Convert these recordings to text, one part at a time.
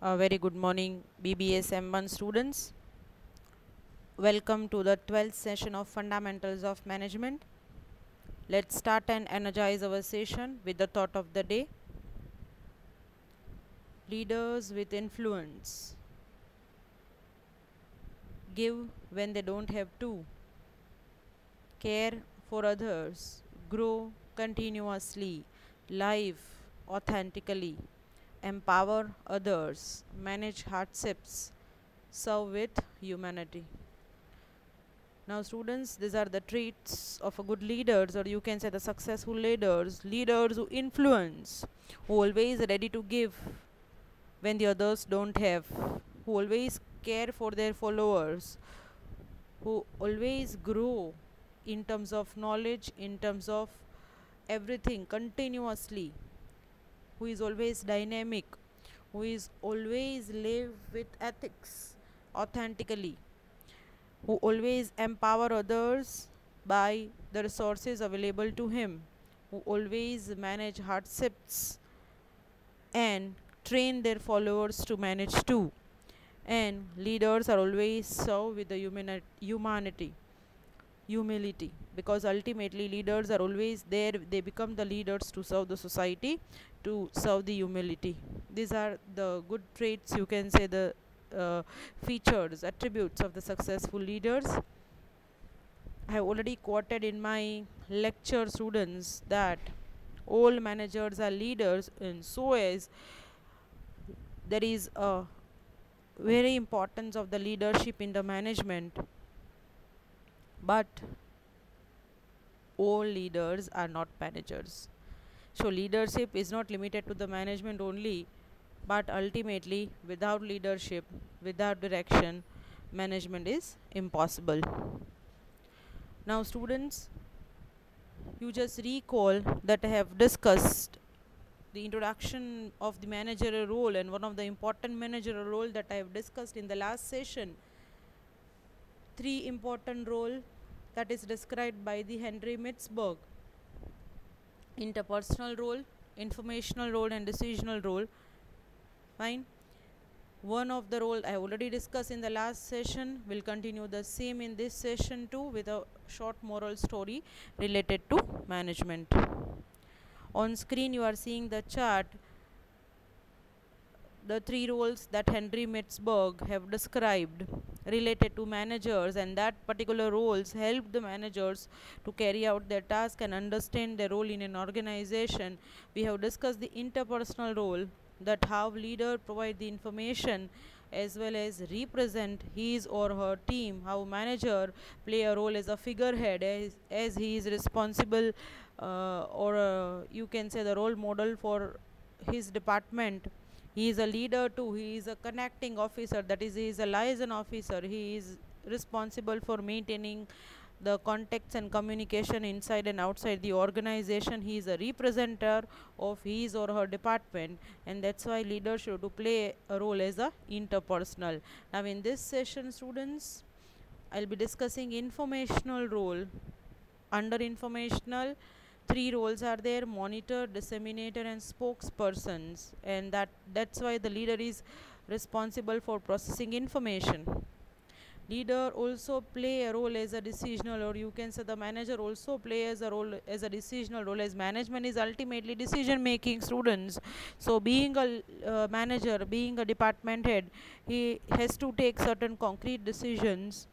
A very good morning, BBS M1 students. Welcome to the 12th session of Fundamentals of Management. Let's start and energize our session with the thought of the day. Leaders with influence. Give when they don't have to. Care for others. Grow continuously. Live authentically. Empower others. Manage hardships. Serve with humanity. Now students, these are the traits of a good leaders, or you can say the successful leaders. Leaders who influence, who always ready to give when the others don't have, who always care for their followers, who always grow in terms of knowledge, in terms of everything continuously, who is always dynamic, who is always live with ethics authentically, who always empower others by the resources available to him, who always manage hardships and train their followers to manage too. And leaders are always serve with the humility, because ultimately leaders are always there. They become the leaders to serve the society, to serve the humility. These are the good traits, you can say the features, attributes of the successful leaders. I have already quoted in my lecture students that all managers are leaders, and so as there is a very importance of the leadership in the management, but all leaders are not managers. So leadership is not limited to the management only, but ultimately without leadership, without direction, management is impossible. Now students, you just recall that I have discussed the introduction of the managerial role, and one of the important managerial role that I have discussed in the last session. Three important role that is described by the Henry Mitzberg: interpersonal role, informational role, and decisional role. Fine. One of the role I already discussed in the last session. Will continue the same in this session too, with a short moral story related to management. On screen you are seeing the chart, the three roles that Henry Mitzberg have described related to managers, and that particular roles help the managers to carry out their task and understand their role in an organization. We have discussed the interpersonal role, that how leader provide the information as well as represent his or her team, how manager play a role as a figurehead, as he is responsible, or you can say the role model for his department. He is a leader too, he is a connecting officer, that is, he is a liaison officer. He is responsible for maintaining the contacts and communication inside and outside the organization. He is a representative of his or her department, and that's why leaders should to play a role as a interpersonal. Now in this session students, I'll be discussing informational role. Under informational, three roles are there: monitor, disseminator, and spokespersons. And that's why the leader is responsible for processing information. Leader also play a role as a decisional, or you can say the manager also play as a role as a decisional role, as management is ultimately decision making students. So being a manager, being a department head, he has to take certain concrete decisions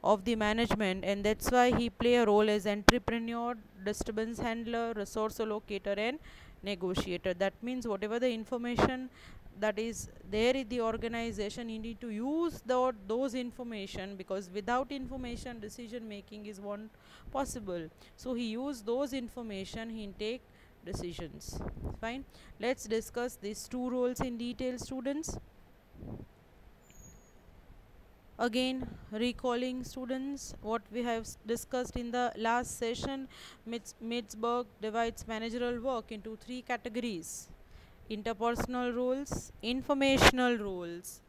of the management, and that's why he play a role as entrepreneur, disturbance handler, resource allocator, and negotiator. That means whatever the information that is there in the organization, you need to use those information, because without information decision making is not possible. So he use those information, he take decisions. Fine. Let's discuss these two roles in detail students. Again, recalling students what we have discussed in the last session, Mitzberg divides managerial work into three categories: interpersonal roles, informational roles,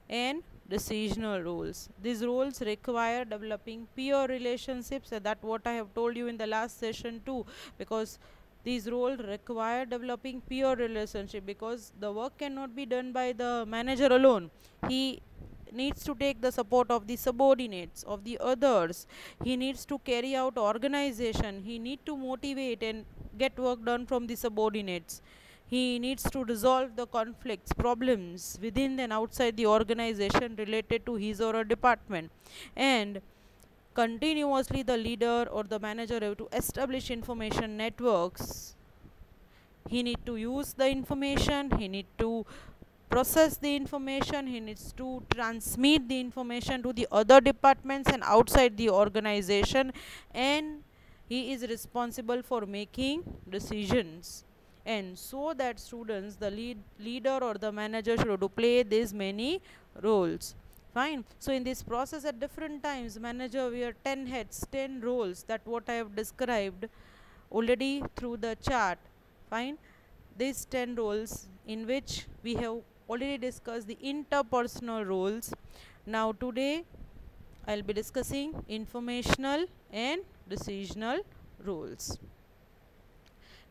and decisional roles. These roles require developing peer relationships, and that what I have told you in the last session too, because These roles require developing peer relationship because the work cannot be done by the manager alone. He needs to take the support of the subordinates, of the others. He needs to carry out organization. He needs to motivate and get work done from the subordinates. He needs to resolve the conflicts, problems within and outside the organization related to his or her department. And continuously the leader or the manager have to establish information networks. He need to use the information, he need to process the information, he needs to transmit the information to the other departments and outside the organization, and he is responsible for making decisions. And so that students, the leader or the manager should to play these many roles. Fine. So in this process at different times, manager wear 10 heads, 10 roles, that what I have described already through the chart. Fine. These 10 roles in which we have already discussed the interpersonal roles. Now today I'll be discussing informational and decisional roles.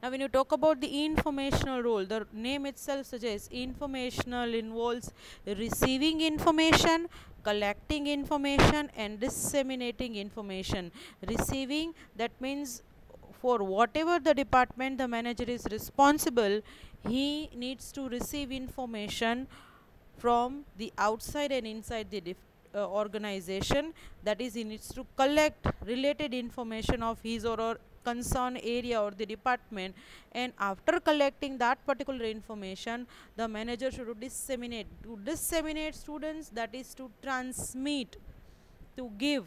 Now when you talk about the informational role, the name itself suggests informational involves receiving information, collecting information and disseminating information. Receiving, that means for whatever the department the manager is responsible, he needs to receive information from the outside and inside the organization. That is, he needs to collect related information of his or her concern area or the department, and after collecting that particular information, the manager should disseminate. To disseminate, students, that is to transmit, to give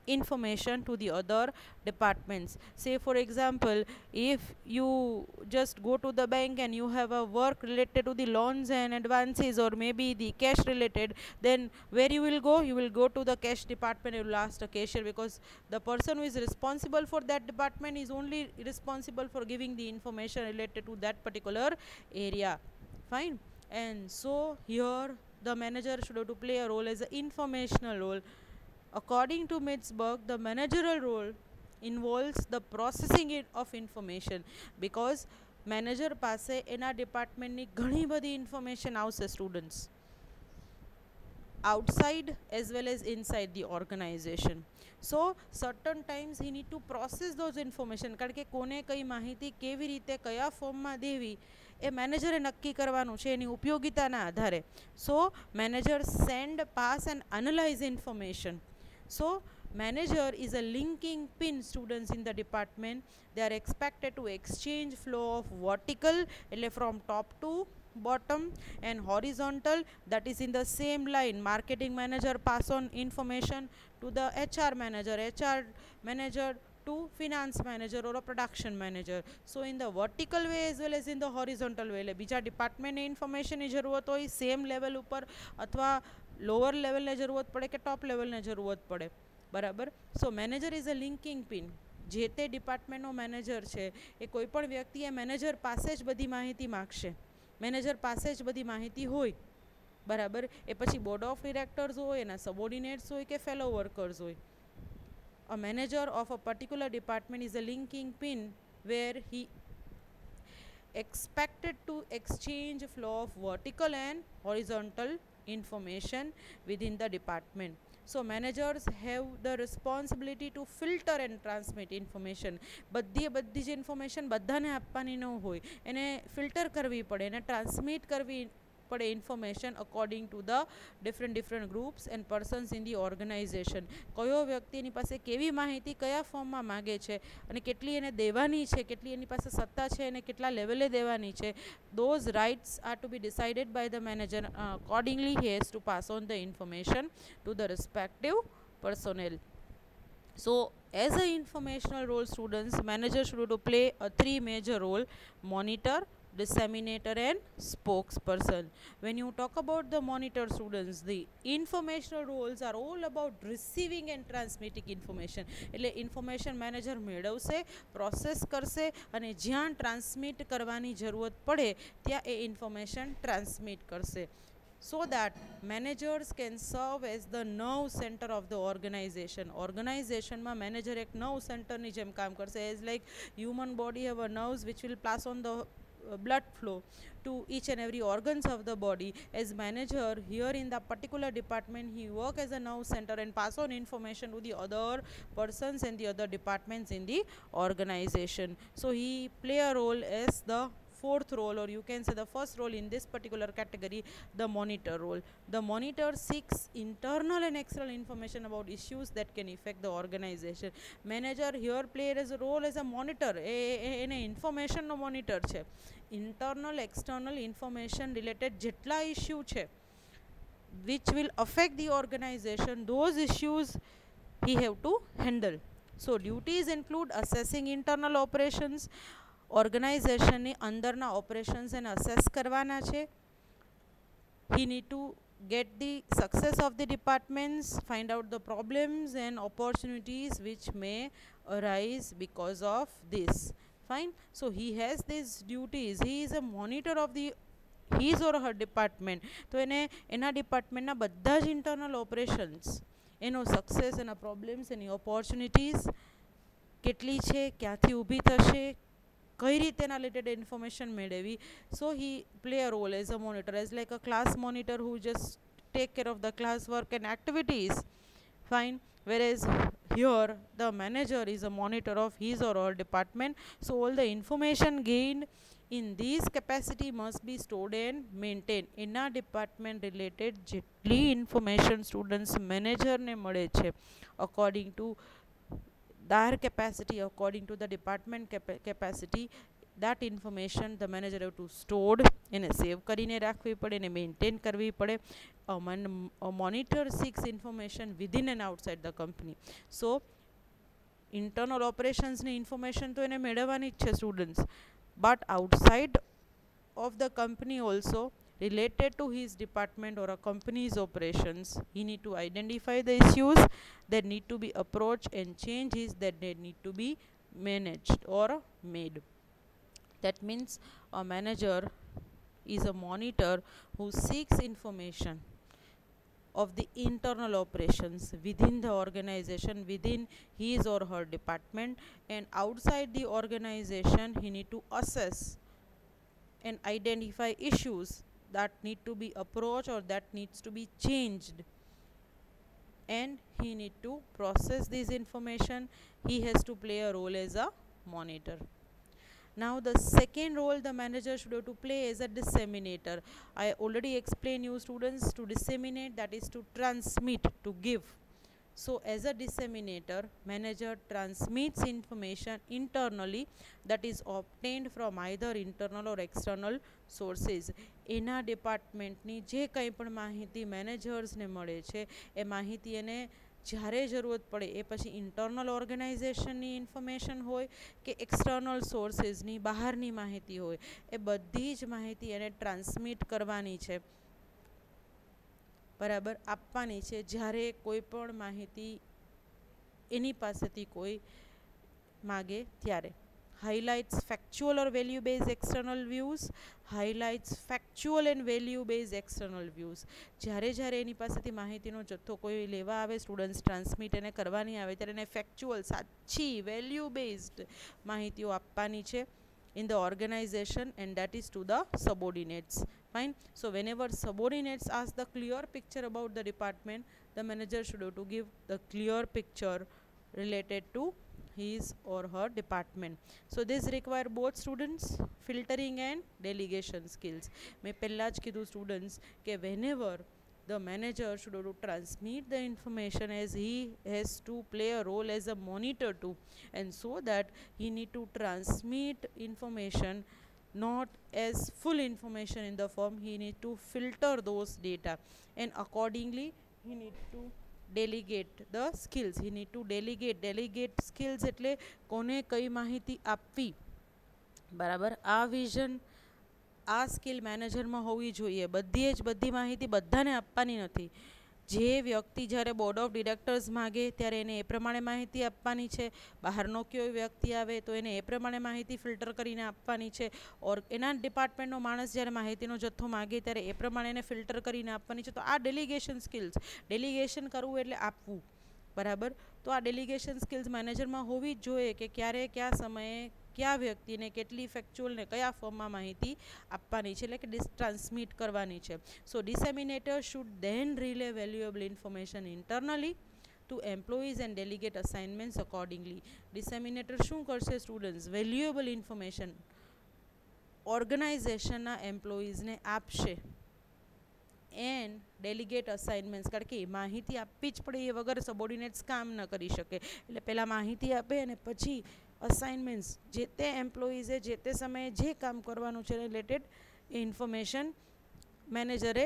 information to the other departments. Say for example, if you just go to the bank and you have a work related to the loans and advances, or maybe the cash related, then where you will go? You will go to the cash department. You will ask the cashier, because the person who is responsible for that department is only responsible for giving the information related to that particular area. Fine. And so here the manager should have to play a role as an informational role. According to Mitzberg, the managerial role involves the processing of information, because manager પાસે એના ડિપાર્ટમેન્ટની ઘણી બધી information આવશે students, outside as well as inside the organization. So certain times he need to process those information, કારણ કે કોને કઈ માહિતી કેવી રીતે કયા ફોર્મમાં દેવી એ મેનેજરે નક્કી કરવાનું છે એની ઉપયોગિતાના આધારે. So manager send, pass and analyze information. So manager is a linking pin, students, in the department. They are expected to exchange flow of vertical, from top to bottom, and horizontal, that is in the same line. Marketing manager pass on information to the HR manager to finance manager or a production manager. So in the vertical way as well as in the horizontal way, બીજા ડિપાર્ટમેન્ટને ઇન્ફોર્મેશનની જરૂરત હોય same level ઉપર, અથવા lower લેવલને જરૂરત પડે કે ટોપ લેવલને જરૂરત પડે, બરાબર. So manager is a linking pin. જે તે ડિપાર્ટમેન્ટનો મેનેજર છે એ કોઈ પણ વ્યક્તિ એ મેનેજર પાસે જ બધી માહિતી માગશે, મેનેજર પાસે જ બધી માહિતી હોય, બરાબર. એ પછી બોર્ડ ઓફ ડિરેક્ટર્સ હોય, એના સબોર્ડિનેટ્સ હોય કે ફેલો વર્કર્સ હોય. A manager of a particular department is a linking pin where he expected to exchange flow of vertical and horizontal information within the department. So managers have the responsibility to filter and transmit information. બધી જ information બધાને આપવાની ન હોય, એને filter કરવી પડે, એને ટ્રાન્સમિટ કરવી પડે information according to the different groups and persons in the organisation. કયો વ્યક્તિ એની પાસે કેવી માહિતી કયા ફોર્મમાં માગે છે અને કેટલી એને દેવાની છે, કેટલી એની પાસે સત્તા છે અને કેટલા લેવલે દેવાની છે, those rights are to be decided by the manager. Accordingly he has to pass on the information to the respective personnel. So as an informational role, students, manager should to play a three major role: monitor, disseminator and spokesperson. When you talk about the monitor, students, the informational roles are all about receiving and transmitting information. એટલે information manager મેળવશે, process કરશે અને જ્યાં transmit કરવાની જરૂરત પડે ત્યાં એ information transmit કરશે. so that managers can serve as the nerve center of the organization. Organization ma manager ek nerve center ni jem kaam karse, as like human body have a nerves which will pass on the blood flow to each and every organs of the body. As manager here in the particular department, he work as a nerve center and pass on information to the other persons and the other departments in the organization. So he play a role as the fourth role, or you can say the first role in this particular category, the monitor role. The monitor seeks internal and external information about issues that can affect the organization. Manager here play as a role as a monitor, એને information નો monitor છે. Internal external information related જેટલા issue છે which will affect the organization, those issues he have to handle. So duties include assessing internal operations, ઓર્ગેનાઇઝેશનની અંદરના ઓપરેશન્સને assess કરવાના છે. he need to get the success of the departments, find out the problems and opportunities which may arise because of this. Fine. So he has these duties. He is a monitor of the his or her department. તો એને એના ડિપાર્ટમેન્ટના બધા જ internal operations, એનો success, એના problems, એની opportunities કેટલી છે, ક્યાંથી ઊભી થશે, કઈ રીતે એના રિલેટેડ ઇન્ફોર્મેશન મેળવી. So he play a role as a monitor, as like a class monitor who just take care of the class work and activities. Fine. Whereas here the manager is a monitor of his or her department. So all the information gained in this capacity must be stored and maintained. એના department related જેટલી information students મેનેજરને મળે છે according to their capacity, according to the department capacity, that information the manager have to stored, એને સેવ કરીને રાખવી પડે, એને મેન્ટેન કરવી પડે. A monitor seeks information within and outside the company. So internal operations ની information તો એને મેળવવાની જ છે students, but outside of the company also related to his department or a company's operations, he need to identify the issues that need to be approached and changes that they need to be managed or made. That means a manager is a monitor who seeks information of the internal operations within the organization, within his or her department, and outside the organization he need to assess and identify issues that need to be approached or that needs to be changed, and he need to process this information. He has to play a role as a monitor. Now the second role the manager should have to play is a disseminator. I already explained you students, to disseminate, that is to transmit, to give. So as a disseminator, manager transmits information internally that is obtained from either internal or external sources. એના ડિપાર્ટમેન્ટની જે કંઈ પણ માહિતી મેનેજર્સને મળે છે એ માહિતી એને જ્યારે જરૂરત પડે, એ પછી ઇન્ટરનલ ઓર્ગેનાઇઝેશનની ઇન્ફોર્મેશન હોય કે એક્સટર્નલ સોર્સિસની બહારની માહિતી હોય, એ બધી જ માહિતી એને ટ્રાન્સમિટ કરવાની છે, બરાબર, આપવાની છે. જ્યારે કોઈ પણ માહિતી એની પાસેથી કોઈ માગે ત્યારે. highlights factual or value based external views, highlights factual and value based external views. જ્યારે જ્યારે એની પાસેથી માહિતીનો જથ્થો કોઈ લેવા આવે, સ્ટુડન્ટ્સ ટ્રાન્સમિટ એને કરવાની આવે, ત્યારે એને ફેક્ચ્યુઅલ, સાચી, વેલ્યુ બેઝડ માહિતીઓ આપવાની છે in the organization, and that is to the subordinates. Fine. So whenever subordinates ask the clear picture about the department, the manager should have to give the clear picture related to his or her department. So this require both students filtering and delegation skills. मैं पहला ज कीधु students के whenever the manager should have to transmit the information, as he has to play a role as a monitor too, and so that he need to transmit information not as full information in the form, he need to filter those data, and accordingly he need to delegate the skills. He need to delegate skills એટલે કોને કઈ માહિતી આપવી, બરાબર. આ vision, આ skill મેનેજરમાં હોવી જોઈએ. બધી માહિતી બધાને આપવાની નથી. જે વ્યક્તિ જ્યારે બોર્ડ ઓફ ડિરેક્ટર્સ માગે ત્યારે એને એ પ્રમાણે માહિતી આપવાની છે, બહારનો કોઈ વ્યક્તિ આવે તો એને એ પ્રમાણે માહિતી ફિલ્ટર કરીને આપવાની છે, ઓર એના ડિપાર્ટમેન્ટનો માણસ જ્યારે માહિતીનો જથ્થો માગે ત્યારે એ પ્રમાણે એને ફિલ્ટર કરીને આપવાની છે. તો આ ડેલિગેશન સ્કિલ્સ, ડેલિગેશન કરવું એટલે આપવું, બરાબર. તો આ ડેલિગેશન સ્કિલ્સ મેનેજરમાં હોવી જ જોઈએ કે ક્યારે કયા સમયે કયા વ્યક્તિને કેટલી ફેક્ચ્યુઅલ ને કયા ફોર્મમાં માહિતી આપવાની છે, એટલે કે ટ્રાન્સમિટ કરવાની છે. So disseminator should then relay valuable information internally to employees and delegate assignments accordingly. Disseminator શું કરશે સ્ટુડન્ટ્સ? વેલ્યુએબલ ઇન્ફોર્મેશન ઓર્ગેનાઇઝેશનના એમ્પ્લોઈઝને આપશે એન્ડ ડેલિગેટ અસાઇનમેન્ટ્સ, કારણ કે માહિતી આપવી જ પડે, એ વગર સબોર્ડિનેટ્સ કામ ન કરી શકે. એટલે પહેલાં માહિતી આપે અને પછી અસાઇનમેન્ટ્સ જે તે એમ્પ્લોઈઝે જે તે સમયે જે કામ કરવાનું છે રિલેટેડ એ ઇન્ફોર્મેશન મેનેજરે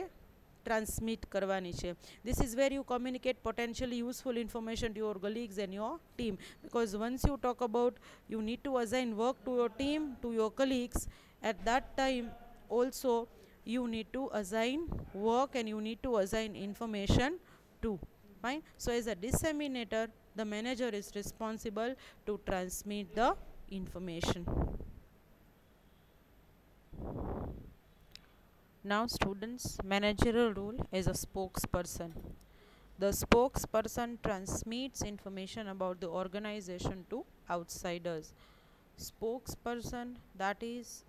ટ્રાન્સમિટ કરવાની છે. This is where you communicate potentially useful information to your colleagues and your team, because once you talk about you need to assign work to your team, to your colleagues, at that time also you need to assign work and you need to assign information too. Fine. So as a disseminator, the manager is responsible to transmit the information. Now students, managerial role as a spokesperson. The spokesperson transmits information about the organization to outsiders. Spokesperson, that is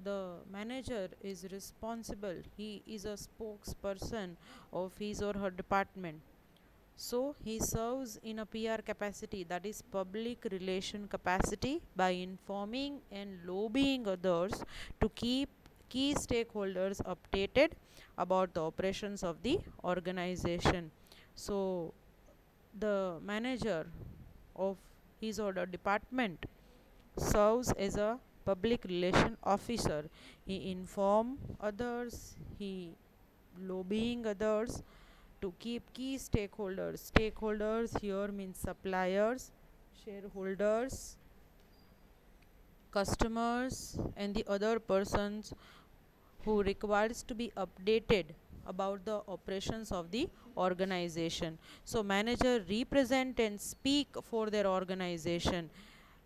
the manager is responsible, he is a spokesperson of his or her department. So he serves in a PR capacity, that is public relation capacity, by informing and lobbying others to keep key stakeholders updated about the operations of the organization. So the manager of his or her department serves as a public relation officer. He inform others, he lobbying others to keep key stakeholders. Stakeholders here means suppliers, shareholders, customers and the other persons who requires to be updated about the operations of the organization. So manager represent and speak for their organization.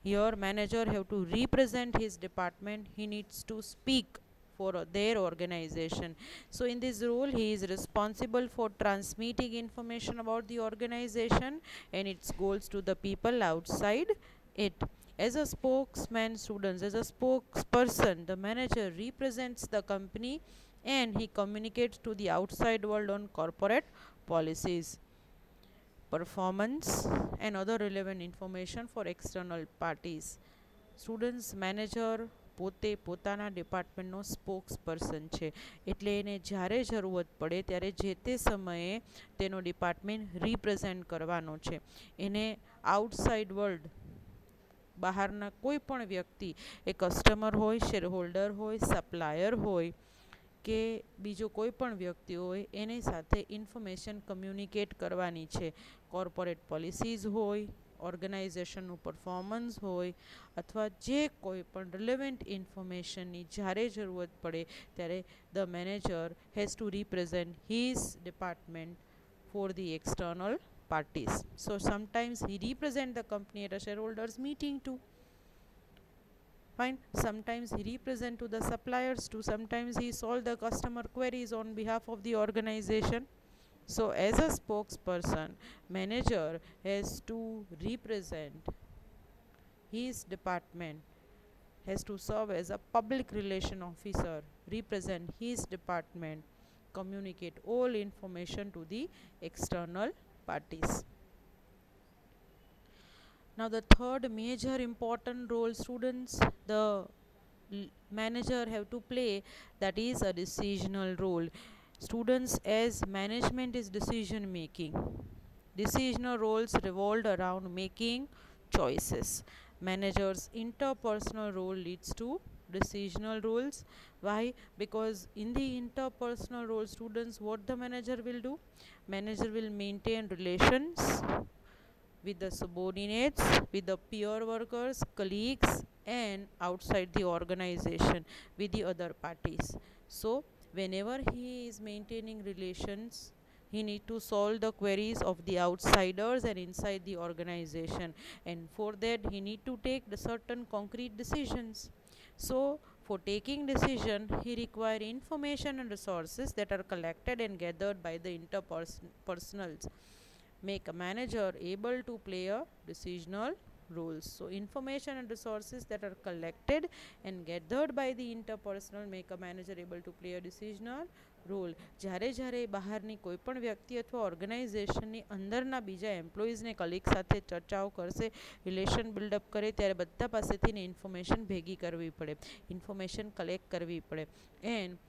Here manager have to represent his department, he needs to speak for their organization. So in this role he is responsible for transmitting information about the organization and its goals to the people outside it. As a spokesman, students, as a spokesperson, the manager represents the company and he communicates to the outside world on corporate policies, performance and other relevant information for external parties. Students, manager પોતે પોતાના ડિપાર્ટમેન્ટનો spokes person છે, એટલે એને જ્યારે જરૂરત પડે ત્યારે જે તે સમયે તેનો ડિપાર્ટમેન્ટ રિપ્રેઝેન્ટ કરવાનો છે. એને આઉટસાઇડ વર્લ્ડ, બહારના કોઈ પણ વ્યક્તિ, એ કસ્ટમર હોય, શેર હોલ્ડર હોય, સપ્લાયર હોય કે બીજો કોઈ પણ વ્યક્તિ હોય, એની સાથે ઇન્ફોર્મેશન કમ્યુનિકેટ કરવાની છે. કોર્પોરેટ પોલિસીઝ હોય, ઓર્ગેનાઇઝેશનનું પરફોર્મન્સ હોય, અથવા જે કોઈ પણ રિલેવન્ટ ઇન્ફોર્મેશનની જ્યારે જરૂરત પડે ત્યારે the manager has to represent his department for the external parties. So sometimes he represent the company at a shareholders meeting too. Fine. Sometimes he represent to the suppliers too. Sometimes he solve the customer queries on behalf of the organization. So as a spokesperson, manager has to represent his department, has to serve as a public relation officer, represent his department, communicate all information to the external parties. Now the third major important role, students, the manager have to play, that is a decisional role. Students, as management is decision making, decisional roles revolve around making choices. Managers interpersonal role leads to decisional roles. Why? Because in the interpersonal role, students, what the manager will do? Manager will maintain relations with the subordinates, with the peer workers, colleagues and outside the organization with the other parties. So whenever he is maintaining relations He need to solve the queries of the outsiders and inside the organization, and for that he need to take the certain concrete decisions. So for taking decision, he require information and resources that are collected and gathered by the interpersonals, make a manager able to play a decisional roles. So information and resources that are collected and gathered by the interpersonal make a manager able to play a decisional role. જ્યારે જ્યારે બહારની કોઈપણ વ્યક્તિ અથવા ઓર્ગેનાઇઝેશનની અંદરના બીજા એમ્પ્લોઈઝને colleague સાથે ચર્ચાઓ કરશે, રિલેશન બિલ્ડઅપ કરે, ત્યારે બધા પાસેથી ઇન્ફોર્મેશન ભેગી કરવી પડે, ઇન્ફોર્મેશન કલેક્ટ કરવી પડે. And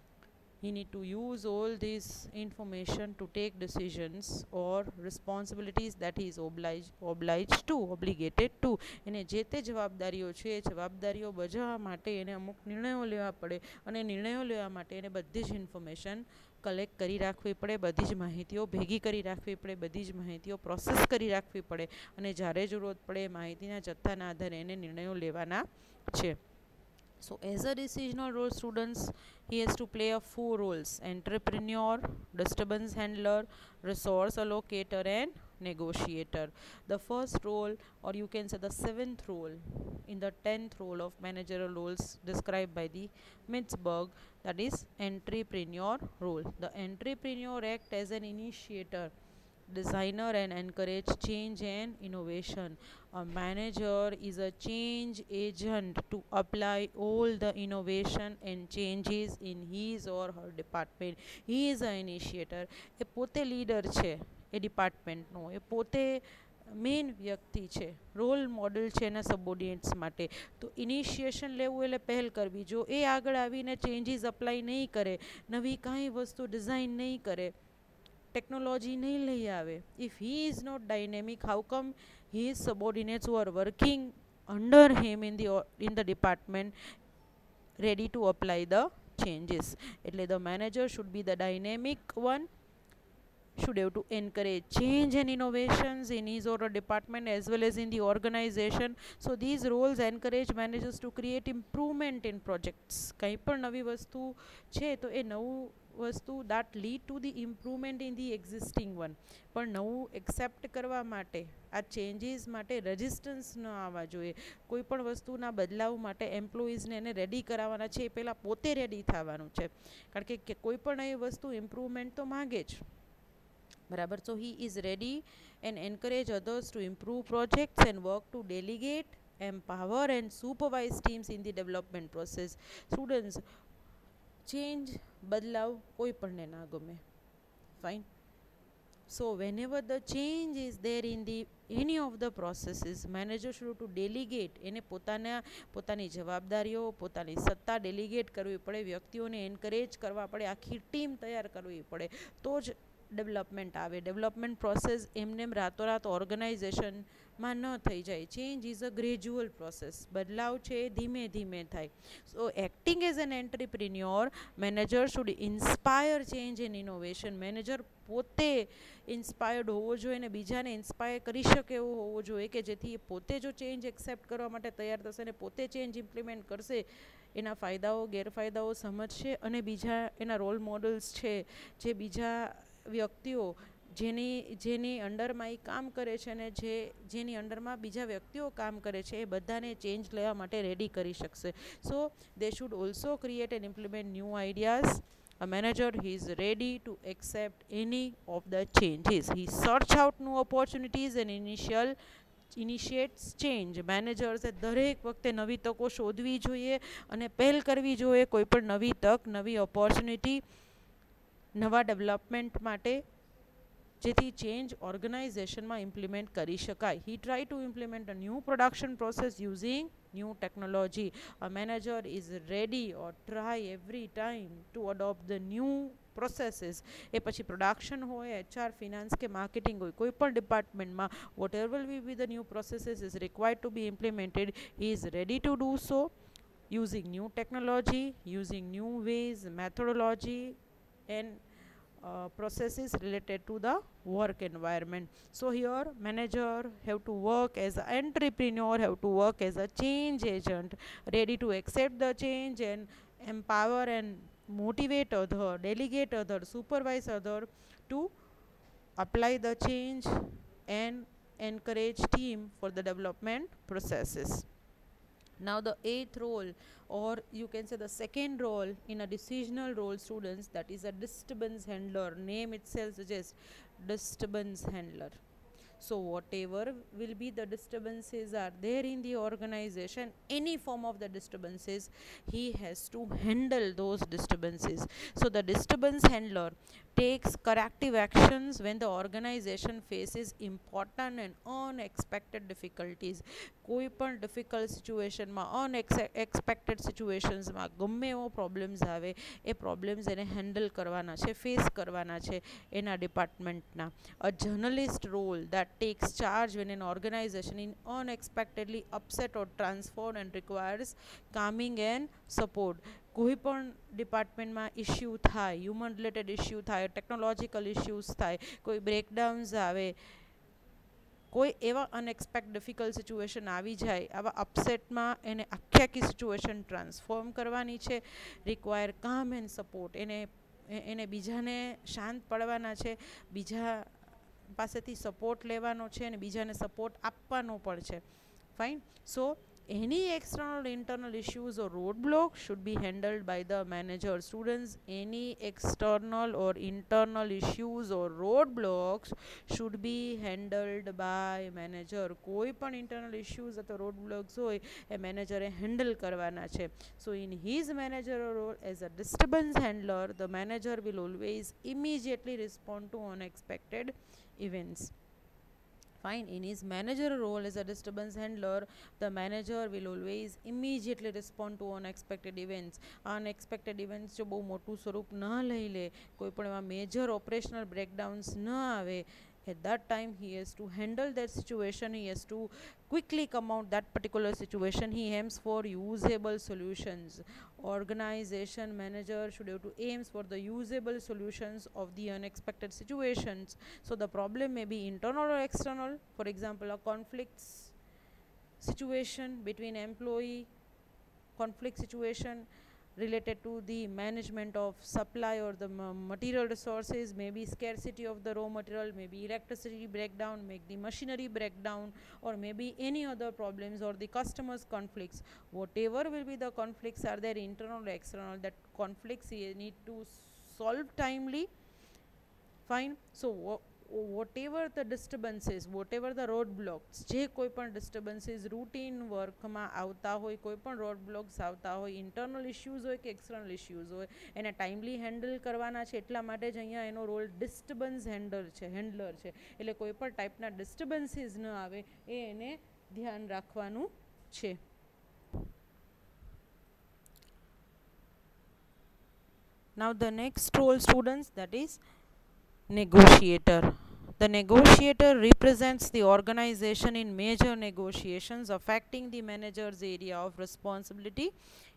he need to use all this information to take decisions or responsibilities that he is obligated to. એને જે તે જવાબદારીઓ છે એ જવાબદારીઓ બજાવવા માટે એને અમુક નિર્ણયો લેવા પડે, અને નિર્ણયો લેવા માટે એને બધી જ ઇન્ફોર્મેશન કલેક્ટ કરી રાખવી પડે, બધી જ માહિતીઓ ભેગી કરી રાખવી પડે, બધી જ માહિતીઓ પ્રોસેસ કરી રાખવી પડે, અને જ્યારે જરૂરત પડે માહિતીના જથ્થાના આધારે એને નિર્ણયો લેવાના છે. So as a decisional role students, he has to play a 4 roles: entrepreneur, disturbance handler, resource allocator and negotiator. The first role, or you can say the 7th role in the 10th role of managerial roles described by the Mitzberg, that is entrepreneur role. The entrepreneur act as an initiator, designer and encourage change and innovation. A manager is a change agent to apply all the innovation and changes in his or her department. He is an initiator. એ પોતે leader છે એ ડિપાર્ટમેન્ટનો, એ પોતે main વ્યક્તિ છે, role model છે એના સબઓર્ડિનેટ્સ માટે. તો initiation લેવું એટલે પહેલ કરવી. જો એ આગળ આવીને ચેન્જીસ અપ્લાય નહીં કરે, નવી કાંઈ વસ્તુ ડિઝાઇન નહીં કરે, ટેકનોલોજી નહીં લઈ આવે, if he is not dynamic, how come his subordinates who are working under him in the department ready to apply the changes? એટલે the manager should be the dynamic one, should have to encourage change and innovations in his or her department as well as in the organization. So these roles encourage managers to create improvement in projects. કંઈ પણ નવી વસ્તુ છે તો એ નવું વસ્તુ that lead to the improvement in the existing one. પણ નવું એક્સેપ્ટ કરવા માટે, આ ચેન્જીસ માટે રેઝિસ્ટન્સ ન આવવા જોઈએ. કોઈ પણ વસ્તુના બદલાવ માટે એમ્પ્લોઈઝને એને રેડી કરાવવાના છે, એ પહેલાં પોતે રેડી થવાનું છે, કારણ કે કોઈ પણ નવી વસ્તુ ઇમ્પ્રુવમેન્ટ તો માગે જ, બરાબર. So he is ready and encourage others to improve projects and work to delegate, empower and supervise teams in the development process. Students, change, બદલાવ કોઈ પણને ના ગમે, fine. So whenever the change is there in the any of the processes, manager should to delegate, એને પોતાની જવાબદારીઓ, પોતાની સત્તા ડેલિગેટ કરવી પડે, વ્યક્તિઓને એન્કરેજ કરવા પડે, આખી ટીમ તૈયાર કરવી પડે, તો જ ડેવલપમેન્ટ આવે. ડેવલપમેન્ટ પ્રોસેસ એમને રાતોરાત ઓર્ગેનાઇઝેશનમાં ન થઈ જાય. Change is a gradual process. બદલાવ છે એ ધીમે ધીમે થાય. So acting as an entrepreneur, manager should inspire change and innovation. Manager પોતે ઇન્સ્પાયર્ડ હોવો જોઈએ અને બીજાને ઇન્સ્પાયર કરી શકે એવો હોવો જોઈએ, કે જેથી પોતે જો ચેન્જ એક્સેપ્ટ કરવા માટે તૈયાર થશે અને પોતે ચેન્જ ઇમ્પ્લિમેન્ટ કરશે, એના ફાયદાઓ ગેરફાયદાઓ સમજશે, અને બીજા એના રોલ મોડલ્સ છે, જે બીજા વ્યક્તિઓ જેની અંડરમાં એ કામ કરે છે અને જેની અંડરમાં બીજા વ્યક્તિઓ કામ કરે છે, એ બધાને ચેન્જ લેવા માટે રેડી કરી શકશે. So they should also create and implement new ideas. A manager, he is ready to accept any of the changes. He search out new opportunities and initiates change. Managers એ દરેક વખતે નવી તકો શોધવી જોઈએ અને પહેલ કરવી જોઈએ, કોઈ પણ નવી તક, નવી ઓપોર્ચ્યુનિટી, નવા ડેવલપમેન્ટ માટે, જેથી ચેન્જ ઓર્ગેનાઇઝેશનમાં ઇમ્પ્લિમેન્ટ કરી શકાય. He try to implement a new production process using new technology. A manager is ready or try every time to adopt the new processes. એ પછી પ્રોડક્શન હોય, HR, ફિનાન્સ કે marketing હોય, કોઈ પણ ડિપાર્ટમેન્ટમાં whatever will be the new processes is required to be implemented, he is ready to do so using new technology, using new ways, methodology and processes related to the work environment. So here manager have to work as an entrepreneur, have to work as a change agent, ready to accept the change and empower and motivate other, delegate other, supervise other to apply the change and encourage team for the development processes. Now the eighth role, or you can say the second role in a decisional role, students, that is a disturbance handler. Name itself suggests disturbance handler. So whatever will be the disturbances are there in the organization, any form of the disturbances, he has to handle those disturbances. So the disturbance handler takes corrective actions when the organization faces important and unexpected difficulties. કોઈ પણ difficult સિચ્યુએશનમાં unexpected સિચ્યુએશન્સમાં ગમે એવો problems આવે એ problems એને handle કરવાના છે, face કરવાના છે એના ડિપાર્ટમેન્ટના. A journalist role that takes charge when an organization is unexpectedly upset or transformed and requires calming and support. કોઈ પણ ડિપાર્ટમેન્ટમાં ઇશ્યુ થાય, હ્યુમન રિલેટેડ ઇશ્યુ થાય, ટેકનોલોજીકલ ઇશ્યુઝ થાય, કોઈ બ્રેકડાઉન્સ આવે, કોઈ એવા અનએક્સપેક્ટ ડિફિકલ્ટ સિચ્યુએશન આવી જાય, આવા અપસેટમાં એને આખી સિચ્યુએશન ટ્રાન્સફોર્મ કરવાની છે. રિક્વાયર કામ એન્ડ સપોર્ટ, એને બીજાને શાંત પડવાના છે, બીજા પાસેથી સપોર્ટ લેવાનો છે અને બીજાને સપોર્ટ આપવાનો પણ છે. Fine. So any external internal issues or roadblocks should be handled by the manager. Students, any external or internal issues or roadblocks should be handled by manager. કોઈ પણ internal issues અથવા roadblocks હોય એ મેનેજરે handle કરવાના છે. So in his managerial role as a disturbance handler, the manager will always immediately respond to unexpected events. Fine. In his managerial role as a disturbance handler, the manager will always immediately respond to unexpected events. Unexpected events જો બહુ મોટું સ્વરૂપ ન લઈ લે, કોઈ પણ એવા મેજર ઓપરેશનલ બ્રેકડાઉન્સ ન આવે, at that time he has to handle that situation. He has to quickly come out that particular situation. He aims for usable solutions. Organization manager should have to aims for the usable solutions of the unexpected situations. So the problem may be internal or external. For example, a conflict situation between employee, conflict situation related to the management of supply or the material resources, maybe scarcity of the raw material, maybe electricity breakdown, make the machinery breakdown, or maybe any other problems or the customers conflicts. Whatever will be the conflicts are there, internal or external, that conflicts you need to solve timely. Fine. So whatever the disturbances, whatever the roadblocks, જે કોઈ પણ disturbances routine વર્કમાં આવતા હોય, કોઈ પણ roadblocks આવતા હોય, internal issues હોય કે એક્સટર્નલ ઇશ્યુઝ હોય, એને ટાઈમલી હેન્ડલ કરવાના છે. એટલા માટે જ અહીંયા એનો રોલ ડિસ્ટર્બન્સ હેન્ડલર છે. એટલે કોઈ પણ ટાઈપના ડિસ્ટર્બન્સીસ ન આવે એ એને ધ્યાન રાખવાનું છે. Now the next role, students, that is negotiator. The negotiator represents the organization in major negotiations affecting the manager's area of responsibility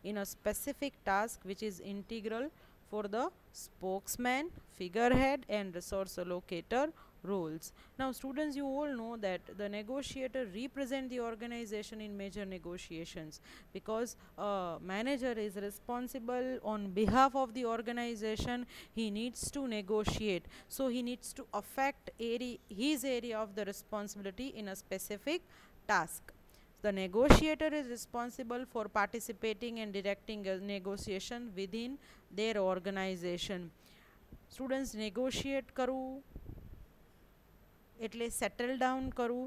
in a specific task which is integral for the spokesman, figurehead and resource allocator roles. Now students, you all know that the negotiator represents the organization in major negotiations, because a manager is responsible on behalf of the organization. He needs to negotiate, so he needs to affect his area of the responsibility in a specific task. The negotiator is responsible for participating and directing a negotiation within their organization. Students, negotiate કરવું એટલે settle down કરવું.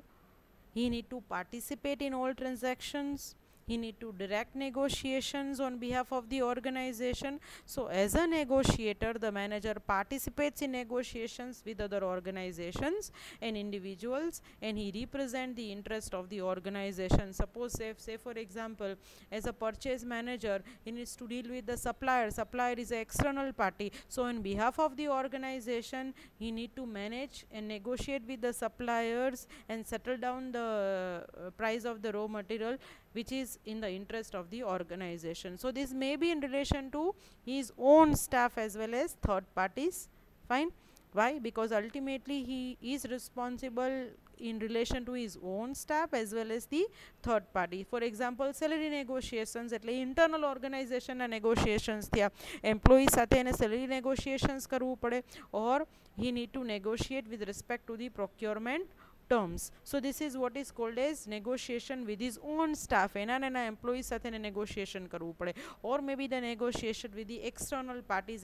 He need to participate in all transactions. He need to direct negotiations on behalf of the organization. So as a negotiator, the manager participates in negotiations with other organizations and individuals, and he represents the interest of the organization. Suppose say for example, as a purchase manager, he needs to deal with the supplier. Supplier is an external party, so on behalf of the organization, he need to manage and negotiate with the suppliers and settle down the price of the raw material, which is in the interest of the organization. So this may be in relation to his own staff as well as third parties. Fine. Why? Because ultimately he is responsible in relation to his own staff as well as the third party. For example, salary negotiations એટલે internal organization ના negotiations થયા, employee સાથે એને salary negotiations કરવું પડે, or he need to negotiate with respect to the procurement terms. So this is what is called as negotiation with his own staff. એના employees સાથે negotiation કરવું પડે, or maybe the negotiation with the external parties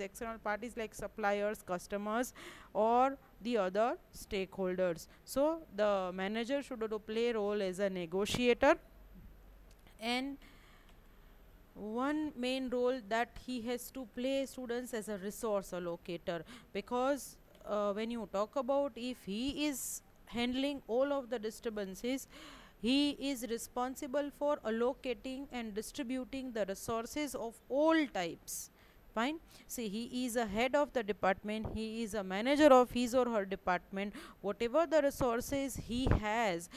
like suppliers, customers, or the other stakeholders. So the manager should play a role as a negotiator, and one main role that he has to play, students, as a resource allocator, because when you talk about if he is handling all of the disturbances, he is responsible for allocating and distributing the resources of all types. Fine. See, he is a head of the department, he is a manager of his or her department. Whatever the resources he has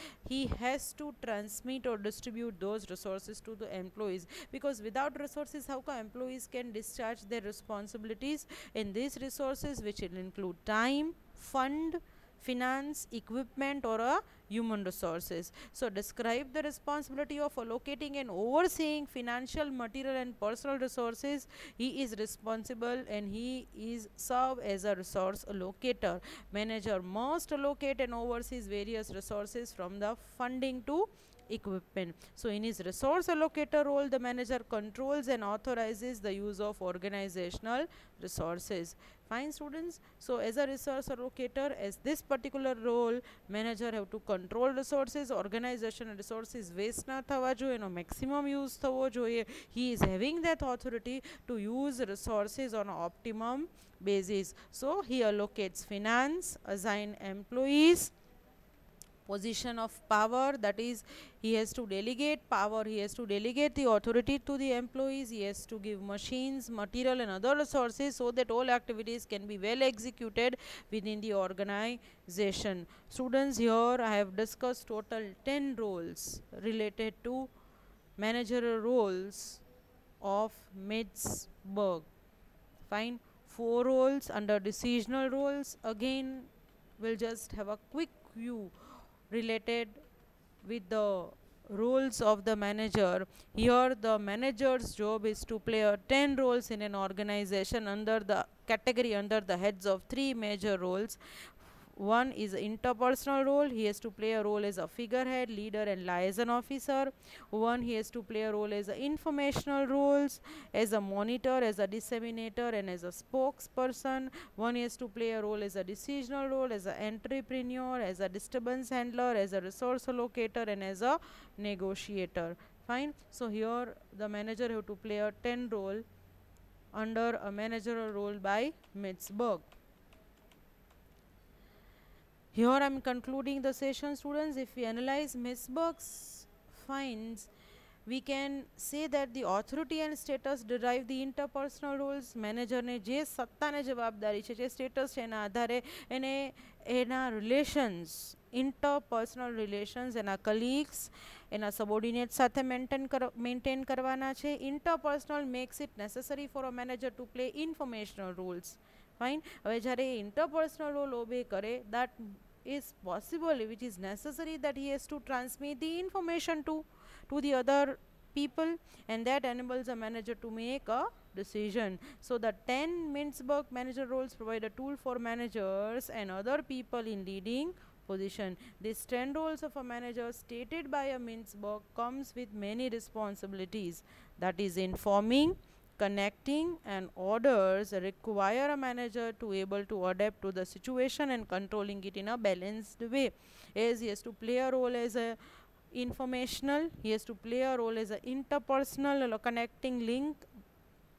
to transmit or distribute those resources to the employees, because without resources, how come employees can discharge their responsibilities? And these resources, which will include time, fund, finance, equipment, or human resources. So describe the responsibility of allocating and overseeing financial, material, and personal resources. He is responsible and he is serve as a resource allocator. Manager must allocate and oversees various resources from the funding to equipment. So in his resource allocator role, the manager controls and authorizes the use of organizational resources. Fine, students. So as a resource allocator, as this particular role, manager have to control resources, organization resources waste na thava જોઈએ, એનો maximum use થવો જોઈએ. He is having that authority to use resources on an optimum basis. So he allocates finance, assign employees, position of power, that is he has to delegate power, he has to delegate the authority to the employees, he has to give machines, material, and other resources so that all activities can be well executed within the organization. Students, here I have discussed total 10 roles related to managerial roles of Metzberg. Fine. 4 roles under decisional roles. Again, we'll just have a quick view related with the roles of the manager. Here the manager's job is to play 10 roles in an organization under the category, under the heads of 3 major roles. One is interpersonal role. He has to play a role as a figurehead, leader, and liaison officer. One, he has to play a role as a informational roles, as a monitor, as a disseminator, and as a spokesperson. One, he has to play a role as a decisional role, as an entrepreneur, as a disturbance handler, as a resource allocator, and as a negotiator. Fine. So here the manager have to play a 10 role under a managerial role by Metzberg. Here I am concluding the session, students. If we analyze Metzberg's finds, we can say that the authority and status derive the interpersonal roles. Manager ने जे सत्ता ने जवाबदारी छे, जे status छे एना आधारे एने एना relations, interpersonal relations एना colleagues, एना subordinates साथे maintain करवाना छे. Interpersonal makes it necessary for a manager to play informational roles. Fine. હવે જ્યારે interpersonal role obey કરે, that is possible, which is necessary, that he has to transmit the information to the other people, and that enables a manager to make a decision. So the 10 Metzberg manager roles provide a tool for managers and other people in leading position. These 10 roles of a manager stated by a Metzberg comes with many responsibilities, that is informing, connecting, and orders require a manager to able to adapt to the situation and controlling it in a balanced way. As he has to play a role as a informational, he has to play a role as a interpersonal, connecting link,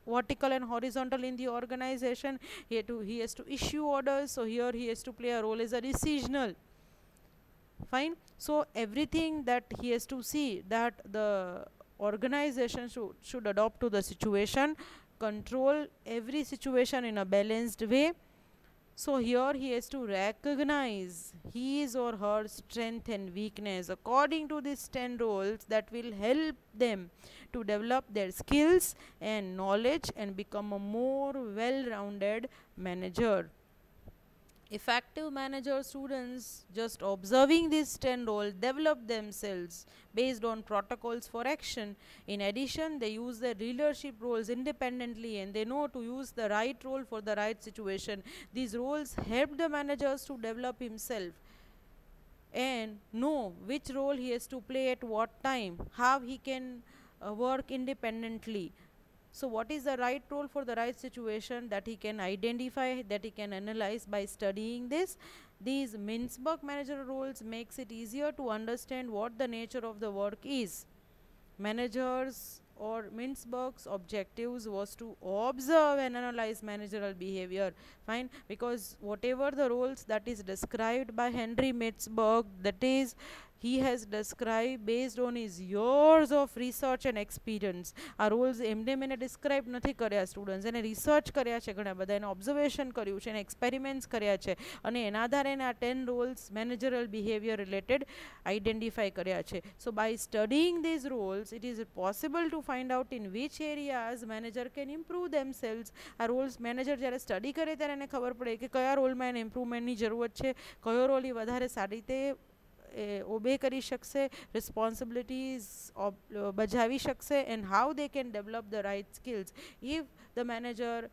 vertical and horizontal in the organization. He has to issue orders, so here he has to play a role as a decisional. Fine. So everything that he has to see, that the organization should adopt to the situation, control every situation in a balanced way. So here he has to recognize his or her strength and weakness according to these 10 roles that will help them to develop their skills and knowledge and become a more well-rounded manager. Effective manager students, just observing these 10 roles, develop themselves based on protocols for action. In addition, they use their leadership roles independently and they know to use the right role for the right situation. These roles help the managers to develop himself and know which role he has to play at what time, how he can work independently. So, what is the right role for the right situation, that he can identify, that he can analyze by studying this. These Mintzberg manager roles makes it easier to understand what the nature of the work is. Managers or Mintzberg's objectives was to observe and analyze managerial behavior. Fine, because whatever the roles that is described by Henry Mintzberg, that is he has described based on his years of research and experience. આ Rolls એમને મેને describe નથી કર્યા students, એને research કર્યા છે ઘણા બધા, એને ઓબ્ઝર્વેશન કર્યું છે, એને એક્સપેરિમેન્ટ્સ કર્યા છે અને એના આધારે એને આ 10 roles managerial behaviour related identify કર્યા છે. So by studying these roles it is possible to find out in which areas manager can improve themselves. આ રોલ્સ મેનેજર જ્યારે સ્ટડી કરે ત્યારે એને ખબર પડે કે કયા રોલમાં એને ઇમ્પ્રુવમેન્ટની જરૂરત છે, કયો રોલ એ વધારે સારી રીતે ઓબે કરી શકશે, રિસ્પોન્સિબિલિટીઝ બજાવી શકશે, and how they can develop the right skills. If the manager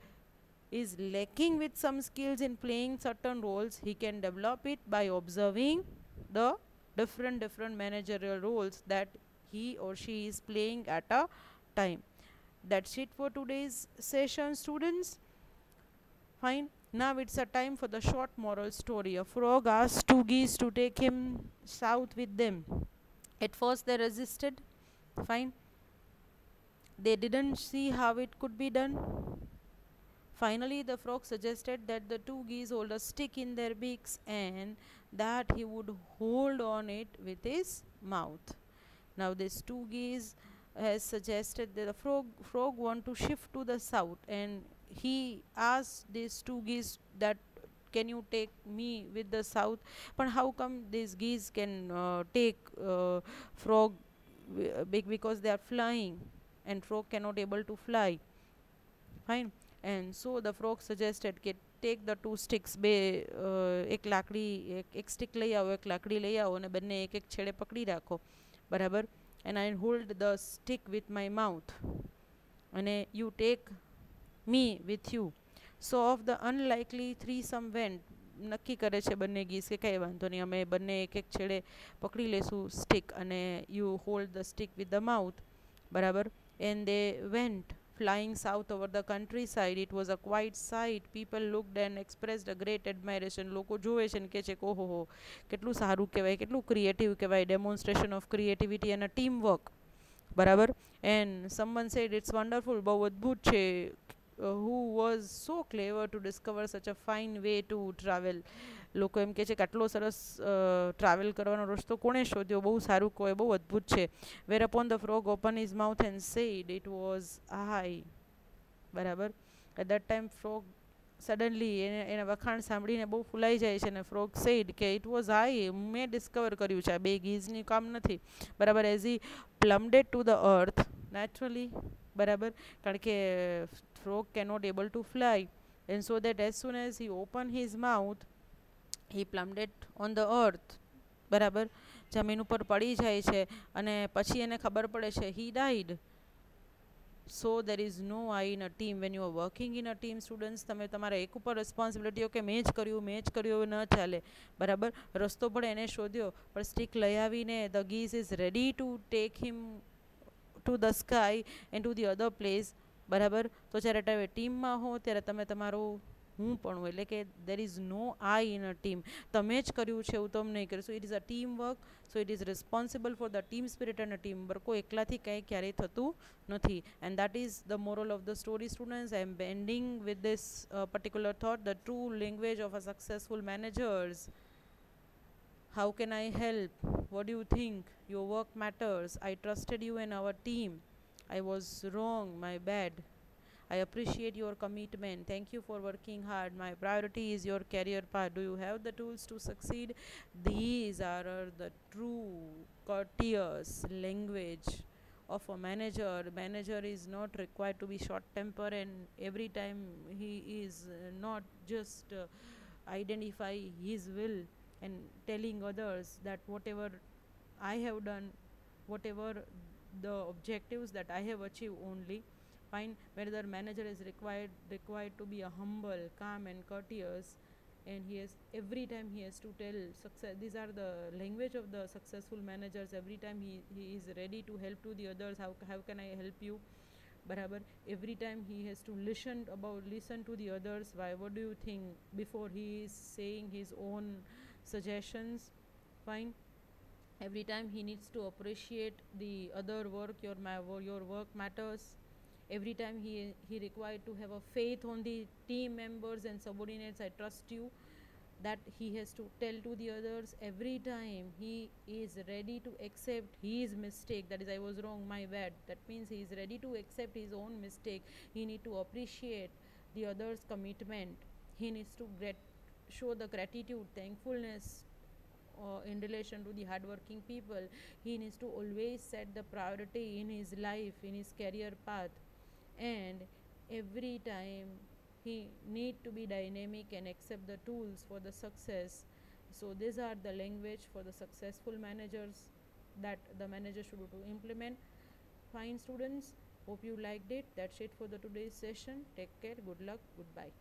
is lacking with some skills in playing certain roles, he can develop it by observing the different managerial roles that he or she is playing at a time. That's it for today's session, students. Fine. Now it's a time for the short moral story. A frog asked two geese to take him south with them. At first they resisted. Fine. They didn't see how it could be done. Finally, the frog suggested that the two geese hold a stick in their beaks and that he would hold on it with his mouth. Now, these two geese has suggested that the frog want to shift to the south, and he asked these two geese that can you take me with the south? But how come these geese can take frog? Because they are flying, and frog cannot able to fly. Fine. And so the frog suggested that take the two sticks, બે એક લાકડી એક stick લઈ આવો, એક લાકડી લઈ આવો અને બંને એક એક છેડે પકડી રાખો, બરાબર, and I hold the stick with my mouth and you take me with you. So of the unlikely threesome went. નક્કી કરે છે બંને ગીસ કે કંઈ વાંધો નહીં, અમે બંને એક એક છેડે પકડી લેશું સ્ટિક અને you hold the stick with the mouth, બરાબર, and they went flying south over the countryside. It was a quiet sight. People looked and expressed a great admiration. લોકો જોવે છે ને કહે છે કે ઓહો હો કેટલું સારું કહેવાય, કેટલું ક્રિએટિવ કહેવાય, ડેમોન્સ્ટ્રેશન ઓફ ક્રિએટિવિટી અને ટીમ વર્ક, બરાબર. And someone said it's wonderful, બહુ અદ્ભુત છે. Who was so clever to discover such a fine way to travel. લોકો એમ કહે છે કે આટલો સરસ ટ્રાવેલ કરવાનો રસ્તો કોણે શોધ્યો, બહુ સારું કહે, બહુ અદ્ભુત છે. Whereupon the frog opened his mouth and said it was I, બરાબર. At that time frog suddenly એના વખાણ સાંભળીને બહુ ફૂલાઈ જાય છે અને frog said કે it was I, મેં ડિસ્કવર કર્યું છે, આ બે ગીઝની કામ નથી, બરાબર. as he plummeted to the earth naturally, બરાબર, કારણ કે frog cannot able to fly, and so that as soon as he opened his mouth he plummeted on the earth, બરાબર, જમીન ઉપર પડી જાય છે અને પછી એને ખબર પડે છે he died. So there is no I in a team. When you are working in a team, students, તમે તમારા એક ઉપર રિસ્પોન્સિબિલિટી કે મેં જ કર્યું ન ચાલે, બરાબર. રસ્તો પણ એને શોધ્યો પણ સ્ટિક લઈ આવીને the geese is ready to take him to the sky and to the other place, બરાબર. તો જ્યારે તમે ટીમમાં હો ત્યારે તમે તમારું હું પણ હોય, એટલે કે there is no I in a team. તમે જ કર્યું છે એવું તમે નહીં કર્યું. So it is a team work. So it is responsible for the team spirit and a team work. કોઈ એકલાથી કંઈ ક્યારેય થતું નથી. And that is the moral of the story, students. I am ending with this particular thought. The true language of a successful managers. How can I help? What do you think? Your work matters. I trusted you and our team. I was wrong, my bad. I appreciate your commitment. Thank you for working hard. My priority is your career path. Do you have the tools to succeed? These are the true courteous language of a manager. Manager is not required to be short temper and every time he is not just identify his will and telling others that whatever I have done, whatever the objectives that I have achieved only. Fine, whether manager is required to be a humble, calm and courteous, and he has every time he has to tell success. These are the language of the successful managers. Every time he is ready to help to the others. How can I help you? Barabar. Every time he has to listen to the others. Why? What do you think? Before he is saying his own suggestions. Fine. Every time he needs to appreciate the other work. Your work matters. Every time he required to have a faith on the team members and subordinates. I trust you. That he has to tell to the others. Every time he is ready to accept his mistake, that is, I was wrong, my bad. That means he is ready to accept his own mistake. He need to appreciate the others commitment. He needs to show the gratitude, thankfulness in relation to the hardworking people. He needs to always set the priority in his life, in his career path, and every time he need to be dynamic and accept the tools for the success. So these are the language for the successful managers that the manager should do to implement. Fine students, hope you liked it. That's it for the today's session. Take care, good luck, goodbye.